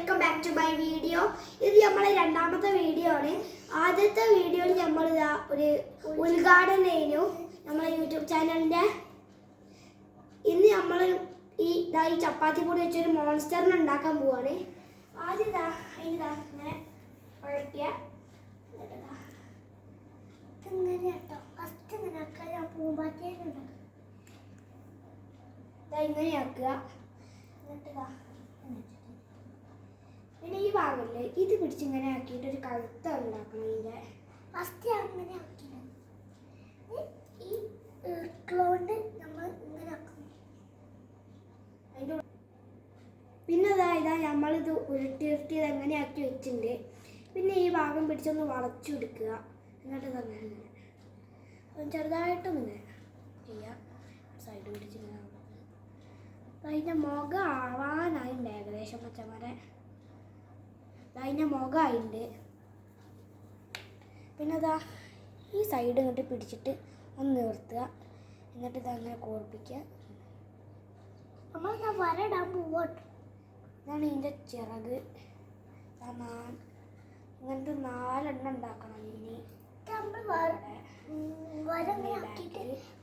Welcome back to my video. ഇത് നമ്മളെ രണ്ടാമത്തെ വീഡിയോ ആണ്. ആദ്യത്തെ വീഡിയോയിൽ നമ്മൾ ഒരു ഉദ്ഘാടനം ചെയ്യുന്നു നമ്മളെ യൂട്യൂബ് ചാനലിൻ്റെ. ഇന്ന് നമ്മൾ ഈ ചപ്പാത്തി പൊടി വെച്ചൊരു മോൺസ്റ്ററിനെ ഉണ്ടാക്കാൻ പോവാണ്. ആദ്യം ഇങ്ങനെ കുഴക്കുക. ഇങ്ങനെ കേട്ടോ, ഫസ്റ്റ് ഇങ്ങനെ ആക്കുക. പൂമ്പാറ്റേനുണ്ടാക്കുക. ഇങ്ങനെ ആക്കുക. പിന്നെ ഈ ഭാഗമല്ലേ ഇത് പിടിച്ചിങ്ങനെ ആക്കിയിട്ട് ഒരു കഴുത്ത ഉണ്ടാക്കണം. ഇതിൻ്റെ ഫസ്റ്റ് അങ്ങനെ ആക്കിയത് ഈ ഇർക്കളോണ്ട് നമ്മൾ ഇങ്ങനെ ആക്കും. അതിൻ്റെ പിന്നെ നമ്മളിത് ഉരുട്ടി എങ്ങനെ ആക്കി വെച്ചിട്ടുണ്ട്. പിന്നെ ഈ ഭാഗം പിടിച്ചൊന്ന് വളച്ചു കൊടുക്കുക. എന്നിട്ട് തന്നെ ഇങ്ങനെ ചെറുതായിട്ടൊന്നിങ്ങനെ ചെയ്യുക. സൈഡ് പിടിച്ചിങ്ങനെ അതിൻ്റെ മുഖം ആവാനായിട്ടുണ്ട് ഏകദേശം. പച്ചമരെ അതിൻ്റെ മുഖമായിട്ടുണ്ട്. പിന്നെ ഈ സൈഡ് ഇങ്ങോട്ട് പിടിച്ചിട്ട് ഒന്ന് നിർത്തുക. എന്നിട്ട് ഇതങ്ങനെ കോർപ്പിക്കുക. നമ്മൾ വരടാൻ പോവട്ടെ. ഇതാണ് ഇതിൻ്റെ ചിറക്. ഇങ്ങനത്തെ 4 എണ്ണം ഉണ്ടാക്കണം. ഇനി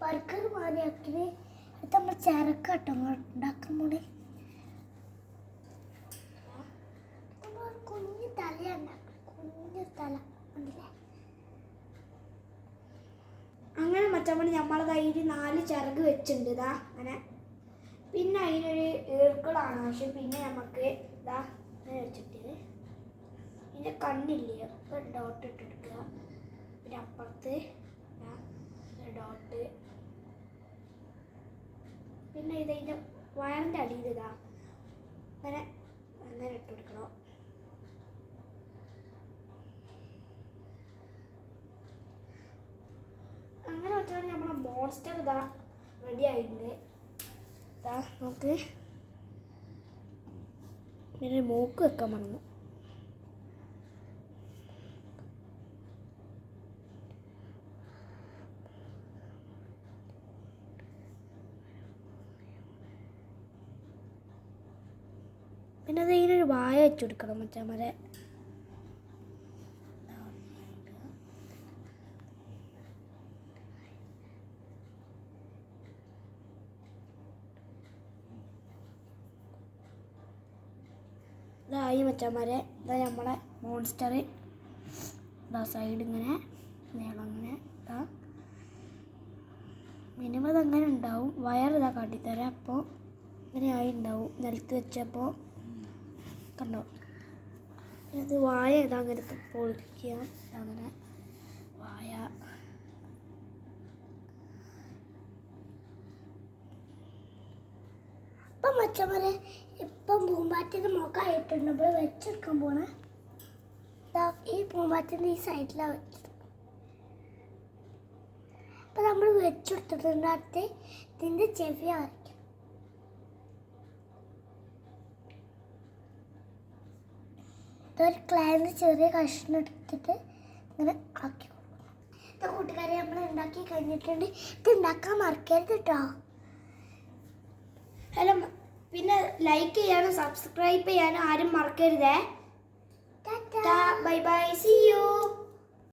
വർക്കർ മാറിയാക്കിയത് നമ്മൾ ചിറക്കട്ടോ ഉണ്ടാക്കാൻ പോണേ. കുഞ്ഞു തലയാണ്, കുഞ്ഞു തല ഉണ്ടല്ലേ. അങ്ങനെ മച്ചമ്മണി നമ്മളത് അതിന് 4 ചിറക് വെച്ചിട്ടുണ്ട്. അങ്ങനെ പിന്നെ അതിനൊരു ഈർക്കളാണ് ആവശ്യം. പിന്നെ നമുക്ക് അങ്ങനെ വെച്ചിട്ട് ഇതിൻ്റെ കണ്ണില്ലേ ഒരു ഡോട്ട് ഇട്ടെടുക്കുക. പിന്നെ അപ്പുറത്ത് ഡോട്ട്. പിന്നെ ഇതിൻ്റെ വയറിൻ്റെ അടിയിൽ അങ്ങനെ അങ്ങനെ ഇട്ട് കൊടുക്കണം. അങ്ങനെ വെച്ചാൽ നമ്മളെ മോൺസ്റ്റർ റെഡി ആയിട്ടുണ്ട്. നമുക്ക് പിന്നെ മൂക്ക് വെക്കാൻ മറന്നു. പിന്നെ അത് ഇതിനൊരു വായ വെച്ച് കൊടുക്കണം. മച്ചാമരെ ഇതായി. മച്ചാമാരെ നമ്മളെ മോൺസ്റ്റർ സൈഡ് ഇങ്ങനെ നീളം അങ്ങനെ മിനിമം അതങ്ങനെ ഉണ്ടാവും. വയറിതാ കാട്ടിത്തരാം. അപ്പോൾ ഇങ്ങനെ ആയി ഉണ്ടാവും. നിലത്ത് വെച്ചപ്പോൾ കണ്ടോ. ഇത് വായ അങ്ങനെ പൊളിക്കുക. അങ്ങനെ വായ അപ്പം മച്ചവരെ ഇപ്പം പൂമ്പാറ്റിൻ്റെ മുഖമായിട്ടുണ്ട്. നമ്മൾ വെച്ചെടുക്കാൻ പോണ ഈ പൂമ്പാറ്റിൻ്റെ ഈ സൈഡിലാണ് വെച്ചത്. അപ്പം നമ്മൾ വെച്ചെടുത്തിട്ടുണ്ട്. അടുത്ത് ഇതിൻ്റെ ചെവി വരയ്ക്കും. ഇതൊരു ക്ലാന്ന് ചെറിയ കഷ്ണം എടുത്തിട്ട് ഇങ്ങനെ ആക്കി കൊടുക്കണം. ഇത് കൂട്ടുകാരെ നമ്മൾ ഉണ്ടാക്കി കഴിഞ്ഞിട്ടുണ്ട്. ഇത് ഉണ്ടാക്കാൻ മറക്കരുത് കേട്ടോ. ഹലോ, പിന്നെ ലൈക്ക് ചെയ്യാനും സബ്സ്ക്രൈബ് ചെയ്യാനും ആരും മറക്കരുതേ. Bye bye, see U.